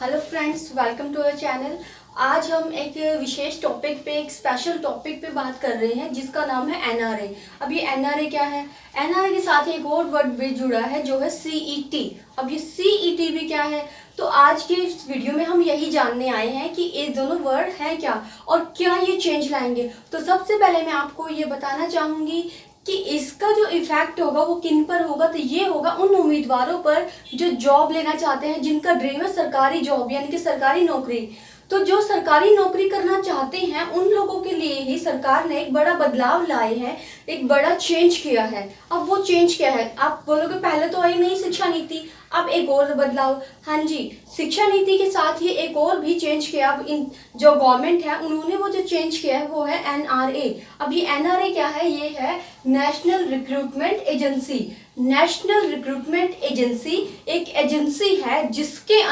Hello friends, welcome to our channel. आज हम एक विशेष टॉपिक पे, एक स्पेशल टॉपिक पे बात कर रहे हैं जिसका नाम है एनआरए। अब ये एनआरए क्या है? एनआरए के साथ एक और वर्ड भी जुड़ा है जो है सीईटी। अब ये सीईटी भी क्या है? तो आज के इस वीडियो में हम यही जानने आए हैं कि ये दोनों वर्ड हैं क्या और क्या ये चेंज लाएंगे। तो सबसे पहले मैं आपको ये बताना चाहूँगी कि इसका जो इफेक्ट होगा वो किन पर होगा। तो ये होगा उन उम्मीदवारों पर जो जॉब लेना चाहते हैं, जिनका ड्रीम है सरकारी जॉब यानी कि सरकारी नौकरी। तो जो सरकारी नौकरी करना चाहते हैं उन लोगों के लिए ही सरकार ने एक बड़ा बदलाव लाए हैं, एक बड़ा चेंज किया है। अब वो चेंज क्या है? आप बोलोगे पहले तो आई नई शिक्षा नीति, अब एक और बदलाव। हाँ जी, शिक्षा नीति के साथ ही एक और भी चेंज किया। अब इन जो गवर्नमेंट है उन्होंने वो जो चेंज किया है वो है एनआरए। अब ये एनआरए क्या है? ये है national recruitment agency. National recruitment agency एक एजेंसी है जिसके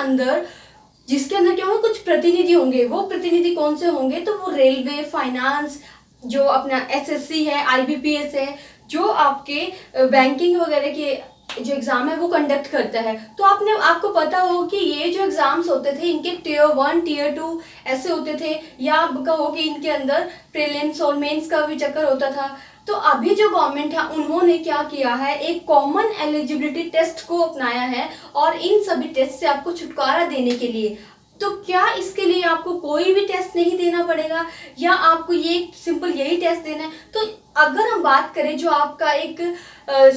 अंदर क्या होंगे, कुछ प्रतिनिधि होंगे। वो प्रतिनिधि कौन से होंगे? तो वो रेलवे, फाइनेंस, जो अपना एसएससी है, आईबीपीएस है, जो आपके बैंकिंग वगैरह के जो एग्जाम है वो कंडक्ट करता है। तो आपको पता हो कि ये जो एग्जाम्स होते थे इनके टियर 1 टियर 2 ऐसे होते थे, या आप कहो कि इनके अंदर प्रीलिम्स और मेंस का भी चक्कर होता था। तो अभी जो गवर्नमेंट है उन्होंने क्या किया है, एक कॉमन एलिजिबिलिटी टेस्ट को अपनाया है और इन सभी टेस्ट से आपको छुटकारा देने के लिए। तो क्या इसके लिए आपको कोई भी टेस्ट नहीं देना पड़ेगा या आपको ये सिंपल यही टेस्ट देना है? तो अगर हम बात करें जो आपका एक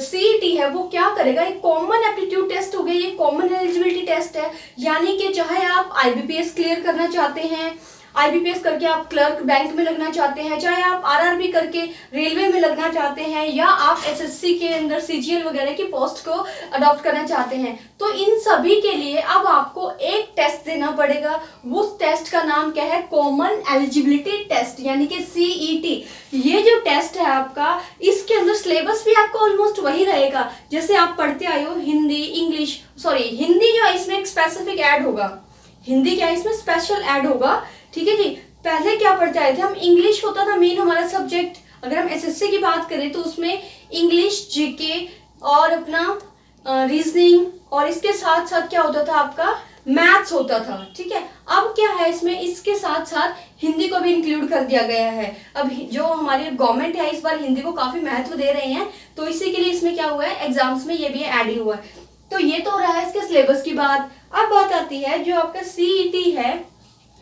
सीईटी है वो क्या करेगा, एक कॉमन एप्टीट्यूड टेस्ट हो गया, ये कॉमन एलिजिबिलिटी टेस्ट है। यानी कि चाहे आप आईबीपीएस क्लियर करना चाहते हैं, आईबीपीएस करके आप क्लर्क बैंक में लगना चाहते हैं, चाहे आप आरआरबी करके रेलवे में लगना चाहते हैं, या आप एसएससी के अंदर सीजीएल वगैरह की पोस्ट को अडॉप्ट करना चाहते हैं, तो इन सभी के लिए अब आपको एक टेस्ट देना पड़ेगा। उस टेस्ट का नाम क्या है? कॉमन एलिजिबिलिटी टेस्ट यानी कि सीईटी। ये जो टेस्ट है आपका, इसके अंदर सिलेबस भी आपका ऑलमोस्ट वही रहेगा जैसे आप पढ़ते आए हो। हिंदी, इंग्लिश, सॉरी हिंदी जो है इसमें एक स्पेसिफिक ऐड होगा। हिंदी क्या है इसमें? स्पेशल ऐड होगा। ठीक है जी। पहले क्या पढ़ते आए थे हम? इंग्लिश होता था मेन हमारा सब्जेक्ट। अगर हम एसएससी की बात करें तो उसमें इंग्लिश, जीके और अपना रीजनिंग, और इसके साथ साथ क्या होता था आपका? मैथ्स होता था। ठीक है। अब क्या है इसमें? इसके साथ साथ हिंदी को भी इंक्लूड कर दिया गया है। अब जो हमारी गवर्नमेंट है इस बार हिंदी को काफी महत्व दे रहे हैं, तो इसी के लिए इसमें क्या हुआ है, एग्जाम्स में ये भी ऐड हुआ है। तो ये तो रहा है इसके सिलेबस की बात। अब बात आती है जो आपका सीईटी है,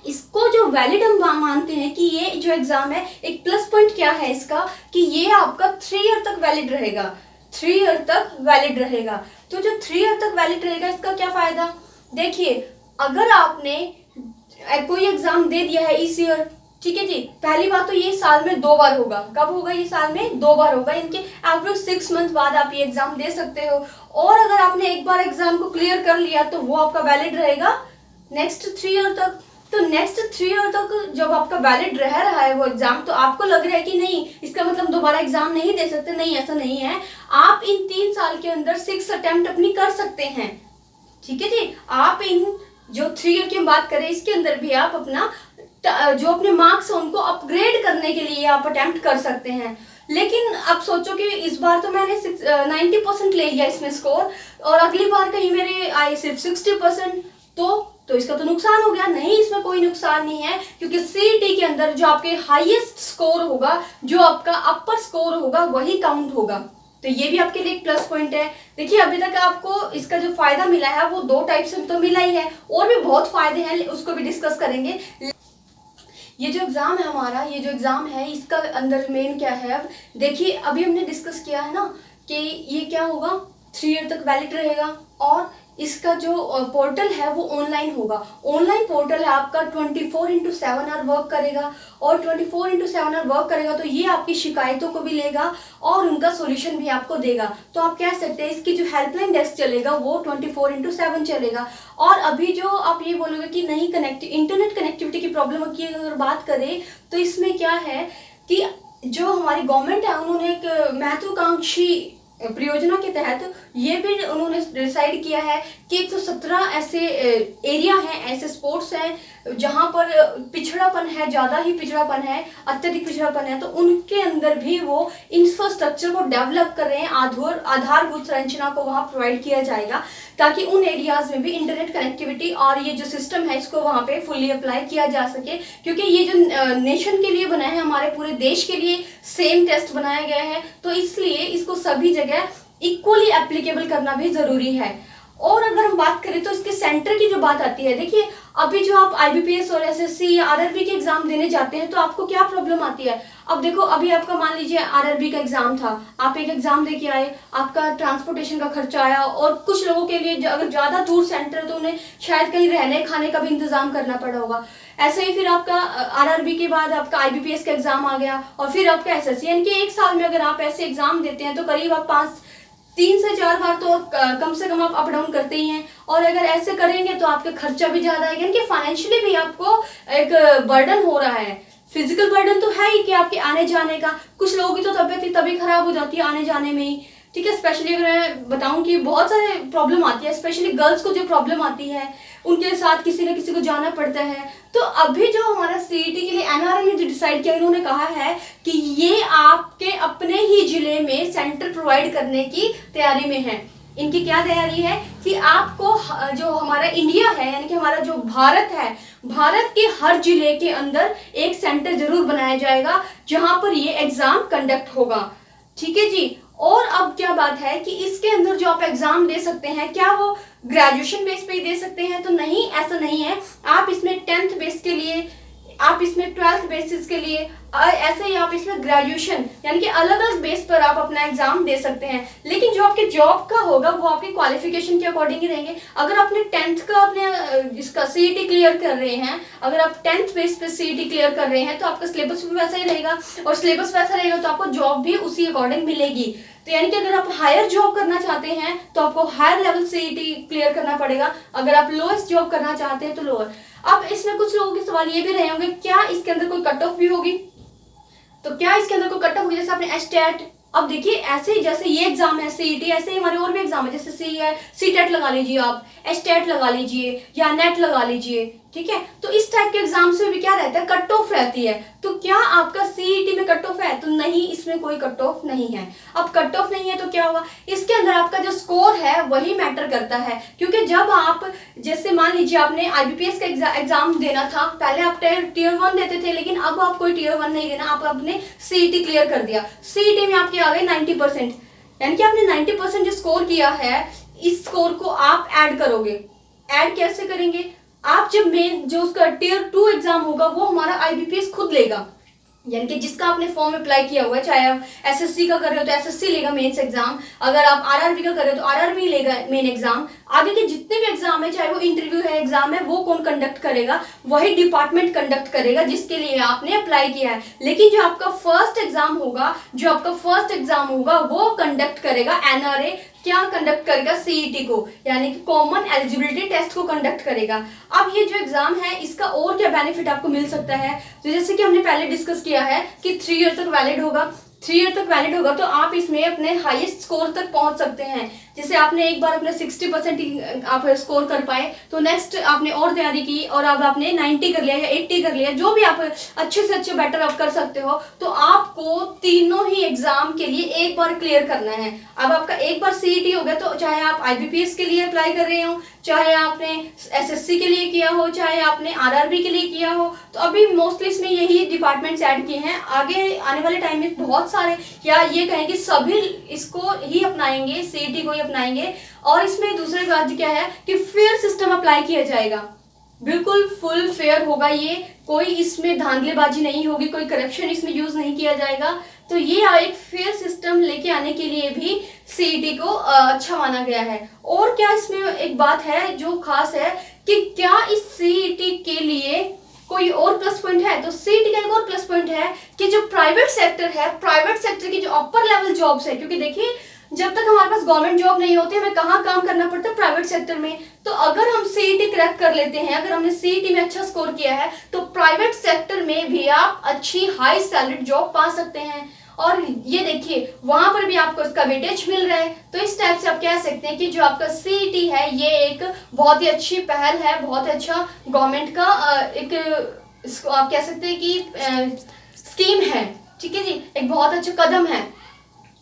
इसको जो वैलिड हम मानते हैं कि ये जो एग्जाम है, एक प्लस पॉइंट क्या है इसका कि ये आपका 3 ईयर तक वैलिड रहेगा। 3 ईयर तक वैलिड रहेगा। तो जो 3 ईयर तक वैलिड रहेगा इसका क्या फायदा? देखिए, अगर आपने कोई एग्जाम दे दिया है इस ईयर, ठीक है जी, पहली बात तो ये साल में 2 बार होगा। कब होगा? ये साल में 2 बार होगा। इनके एवरेज 6 मंथ बाद आप ये एग्जाम दे सकते हो। और अगर आपने एक बार एग्जाम को क्लियर कर लिया तो वो आपका वैलिड रहेगा नेक्स्ट 3 ईयर तक। तो नेक्स्ट 3 ईयर तक जब आपका वैलिड रह रहा है वो एग्जाम, तो आपको लग रहा है कि नहीं इसका मतलब दोबारा एग्जाम नहीं दे सकते। नहीं, ऐसा नहीं है। आप इन 3 साल के अंदर 6 अटेम्प्ट अपनी कर सकते हैं। ठीक है जी। आप इन जो 3 ईयर की हम बात करें इसके अंदर भी आप अपना जो अपने मार्क्स है उनको अपग्रेड करने के लिए आप अटेम्प्ट कर सकते हैं। लेकिन अब सोचो कि इस बार तो मैंने 90% ले लिया इसमें स्कोर, और अगली बार कहीं मेरे आए सिर्फ 60%, तो इसका तो नुकसान हो गया। नहीं, इसमें कोई नुकसान नहीं है, क्योंकि सीईटी के अंदर जो आपके हाईएस्ट स्कोर होगा, जो आपका अपर स्कोर होगा, वही काउंट होगा। तो ये भी आपके लिए एक प्लस पॉइंट है। देखिए, अभी तक आपको इसका जो फायदा मिला है वो 2 टाइप से तो मिला ही है, और भी बहुत फायदे हैं, उसको भी डिस्कस करेंगे। ये जो एग्जाम है हमारा, ये जो एग्जाम है इसका अंदर मेन क्या है? अब देखिए, अभी हमने डिस्कस किया है ना कि ये क्या होगा, 3 ईयर तक वैलिड रहेगा, और इसका जो पोर्टल है वो ऑनलाइन होगा। ऑनलाइन पोर्टल है आपका 24/7 आवर वर्क करेगा, और 24/7 आवर वर्क करेगा तो ये आपकी शिकायतों को भी लेगा और उनका सॉल्यूशन भी आपको देगा। तो आप कह सकते हैं इसकी जो हेल्पलाइन डेस्क चलेगा वो 24/7 चलेगा। और अभी जो आप ये बोलोगे कि नहीं इंटरनेट कनेक्टिविटी की प्रॉब्लम की अगर बात करें, तो इसमें क्या है कि जो हमारी गवर्नमेंट है उन्होंने एक महत्वाकांक्षी परियोजना के तहत ये भी उन्होंने डिसाइड किया है कि 117 ऐसे एरिया हैं, ऐसे स्पोर्ट्स हैं जहां पर पिछड़ापन है, ज़्यादा ही पिछड़ापन है, अत्यधिक पिछड़ापन है, तो उनके अंदर भी वो इंफ्रास्ट्रक्चर को डेवलप कर रहे हैं, आधारभूत संरचना को वहाँ प्रोवाइड किया जाएगा, ताकि उन एरियाज में भी इंटरनेट कनेक्टिविटी और ये जो सिस्टम है इसको वहाँ पे फुल्ली अप्लाई किया जा सके, क्योंकि ये जो नेशन के लिए बना है, हमारे पूरे देश के लिए सेम टेस्ट बनाया गया है, तो इसलिए इसको सभी जगह इक्वली एप्लीकेबल करना भी ज़रूरी है। और अगर हम बात करें तो इसके सेंटर की जो बात आती है, देखिए अभी जो आप IBPS और SSC या RRB के एग्जाम देने जाते हैं तो आपको क्या प्रॉब्लम आती है। अब देखो, अभी आपका मान लीजिए RRB का एग्जाम था, आप एक एग्जाम दे के आए, आपका ट्रांसपोर्टेशन का खर्चा आया, और कुछ लोगों के लिए अगर ज़्यादा दूर सेंटर है तो उन्हें शायद कहीं रहने खाने का भी इंतजाम करना पड़ा होगा। ऐसे ही फिर आपका RRB के बाद आपका IBPS का एग्जाम आ गया, और फिर आपका SSC, यानी कि एक साल में अगर आप ऐसे एग्जाम देते हैं तो करीब आप 3 से 4 बार तो कम से कम आप अप डाउन करते ही हैं। और अगर ऐसे करेंगे तो आपका खर्चा भी ज़्यादा है, यानी कि फाइनेंशियली भी आपको एक बर्डन हो रहा है। फिजिकल बर्डन तो है ही कि आपके आने जाने का, कुछ लोगों की तो तबीयत तभी खराब हो जाती है आने जाने में ही, ठीक है। स्पेशली अगर मैं बताऊं कि बहुत सारे प्रॉब्लम आती है, स्पेशली गर्ल्स को जो प्रॉब्लम आती है, उनके साथ किसी न किसी को जाना पड़ता है। तो अभी जो हमारा CET के लिए NRA ने जो डिसाइड किया, इन्होंने कहा है कि ये आपके अपने ही जिले में सेंटर प्रोवाइड करने की तैयारी में है। इनकी क्या तैयारी है कि आपको जो हमारा इंडिया है, यानी कि हमारा जो भारत है, भारत के हर जिले के अंदर एक सेंटर जरूर बनाया जाएगा जहां पर ये एग्जाम कंडक्ट होगा, ठीक है जी। और अब क्या बात है कि इसके अंदर जो आप एग्जाम दे सकते हैं, क्या वो ग्रेजुएशन बेस पे ही दे सकते हैं? तो नहीं, ऐसा नहीं है। आप इसमें 10th बेस के लिए, आप इसमें 12th बेसिस के लिए, ऐसे ही आप इसमें ग्रेजुएशन, यानी कि अलग अलग बेस पर आप अपना एग्जाम दे सकते हैं। लेकिन जो आपके जॉब का होगा वो आपकी क्वालिफिकेशन के अकॉर्डिंग ही रहेंगे। अगर आपने 10th का अपने इसका CET क्लियर कर रहे हैं, अगर आप 10th बेस पे CET क्लियर कर रहे हैं तो आपका सिलेबस भी वैसा ही रहेगा, और सिलेबस वैसा रहेगा तो आपको जॉब भी उसी अकॉर्डिंग मिलेगी। तो यानी कि अगर आप हायर जॉब करना चाहते हैं तो आपको हायर लेवल CET क्लियर करना पड़ेगा, अगर आप लोएस्ट जॉब करना चाहते हैं तो लोअर। अब इसमें कुछ लोगों के सवाल ये भी रहे होंगे, क्या इसके अंदर कोई कट ऑफ भी होगी? तो क्या इसके अंदर कोई कट ऑफ होगी? जैसे आपने STAT, अब देखिए ऐसे जैसे ये एग्जाम है CET, ऐसे ही हमारे और भी एग्जाम है, जैसे C है, CTET लगा लीजिए आप, STAT लगा लीजिए या नेट लगा लीजिए, ठीक है। तो इस टाइप के एग्जाम से भी क्या रहता है, कट ऑफ रहती है। तो क्या आपका CET में कट ऑफ है? तो नहीं, इसमें कोई कट ऑफ नहीं है। अब कट ऑफ नहीं है तो क्या होगा, इसके अंदर आपका जो स्कोर है वही मैटर करता है। क्योंकि जब आप, जैसे मान लीजिए आपने IBPS का एग्जाम देना था, पहले आप टियर 1 देते थे, लेकिन अब आप कोई टियर 1 नहीं देना, आप अपने CET क्लियर कर दिया, CET में आपके आ गए 90%, यानी कि आपने 90% जो स्कोर किया है, इस स्कोर को आप ऐड करोगे। ऐड कैसे करेंगे? आप जब मेन जो उसका टियर 2 एग्जाम होगा वो हमारा IBPS खुद लेगा, यानी कि जिसका आपने फॉर्म अप्लाई किया हुआ है, चाहे आप SSC का कर रहे हो तो SSC लेगा मेंस एग्जाम, अगर आप RRB का कर रहे हो तो RRB लेगा मेन एग्जाम। आगे के जितने भी एग्जाम है, चाहे वो इंटरव्यू है, एग्जाम है, वो कौन कंडक्ट करेगा? वही डिपार्टमेंट कंडक्ट करेगा जिसके लिए आपने अप्लाई किया है। लेकिन जो आपका फर्स्ट एग्जाम होगा वो कंडक्ट करेगा NRA। क्या कंडक्ट करेगा? CET को, यानी कि कॉमन एलिजिबिलिटी टेस्ट को कंडक्ट करेगा। अब ये जो एग्जाम है इसका और क्या बेनिफिट आपको मिल सकता है, तो जैसे कि हमने पहले डिस्कस किया है कि 3 ईयर तक वैलिड होगा, 3 ईयर तक वैलिड होगा, तो आप इसमें अपने हाईएस्ट स्कोर तक पहुंच सकते हैं। जैसे आपने एक बार अपने 60% आप स्कोर कर पाए, तो नेक्स्ट आपने और तैयारी की और अब आपने 90 कर लिया या 80 कर लिया, जो भी आप अच्छे से अच्छे बेटर आप कर सकते हो, तो आपको तीनों ही एग्जाम के लिए एक बार क्लियर करना है। अब आपका एक बार CET हो गया, तो चाहे आप IBPS के लिए अप्लाई कर रहे हो, चाहे आपने SSC के लिए किया हो, चाहे आपने RRB के लिए किया हो, तो अभी मोस्टली इसमें यही डिपार्टमेंट्स ऐड किए हैं। आगे आने वाले टाइम में बहुत सारे, या ये कहें कि सभी इसको ही अपनाएंगे, CET को ही अपनाएंगे। और इसमें दूसरी बात क्या है कि फेयर सिस्टम अप्लाई किया जाएगा, बिल्कुल फुल फेयर होगा ये, कोई इसमें धांधलेबाजी नहीं होगी, कोई करप्शन इसमें यूज नहीं किया जाएगा। तो ये एक फेयर सिस्टम लेके आने के लिए भी CET को अच्छा माना गया है। और क्या इसमें एक बात है जो खास है कि क्या इस CET के लिए कोई और प्लस पॉइंट है, तो CET का एक और प्लस पॉइंट है कि जो प्राइवेट सेक्टर है, प्राइवेट सेक्टर की जो अपर लेवल जॉब्स है, क्योंकि देखिए जब तक हमारे पास गवर्नमेंट जॉब नहीं होती, हमें कहाँ काम करना पड़ता है, प्राइवेट सेक्टर में। तो अगर हम CET क्रैक कर लेते हैं, अगर हमने CET में अच्छा स्कोर किया है, तो प्राइवेट सेक्टर में भी आप अच्छी हाई सैलरीड जॉब पा सकते हैं। और ये देखिए वहां पर भी आपको इसका वेटेज मिल रहा है। तो इस टाइप से आप कह सकते हैं कि जो आपका CET है ये एक बहुत ही अच्छी पहल है, बहुत अच्छा गवर्नमेंट का एक, इसको आप कह सकते हैं कि स्कीम है, ठीक है जी, एक बहुत अच्छा कदम है।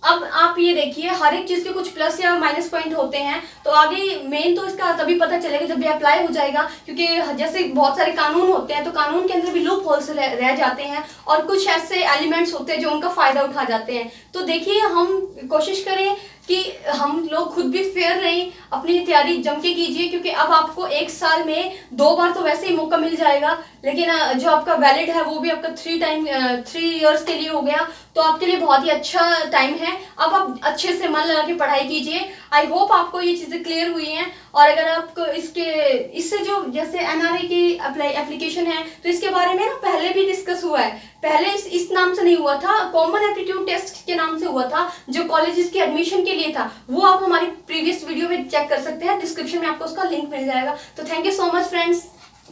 अब आप ये देखिए, हर एक चीज़ के कुछ प्लस या माइनस पॉइंट होते हैं, तो आगे मेन तो इसका तभी पता चलेगा जब ये अप्लाई हो जाएगा, क्योंकि जैसे बहुत सारे कानून होते हैं तो कानून के अंदर भी लूप होल्स रह जाते हैं और कुछ ऐसे एलिमेंट्स होते हैं जो उनका फ़ायदा उठा जाते हैं। तो देखिए, हम कोशिश करें कि हम लोग खुद भी फेयर रहें, अपनी तैयारी जम के कीजिए, क्योंकि अब आपको एक साल में 2 बार तो वैसे ही मौका मिल जाएगा, लेकिन जो आपका वैलिड है वो भी आपका 3 इयर्स के लिए हो गया, तो आपके लिए बहुत ही अच्छा टाइम है। अब आप अच्छे से मन लगा के पढ़ाई कीजिए। आई होप आपको ये चीज़ें क्लियर हुई हैं, और अगर आपको इससे जो जैसे एनआरए की एप्लीकेशन है, तो इसके बारे में ना पहले भी डिस्कस हुआ है। पहले इस नाम से नहीं हुआ था, कॉमन एप्टीट्यूड टेस्ट के नाम से हुआ था, जो कॉलेजेस की एडमिशन के लिए था। वो आप हमारी प्रीवियस वीडियो में चेक कर सकते हैं, डिस्क्रिप्शन में आपको उसका लिंक मिल जाएगा। तो thank you so much friends.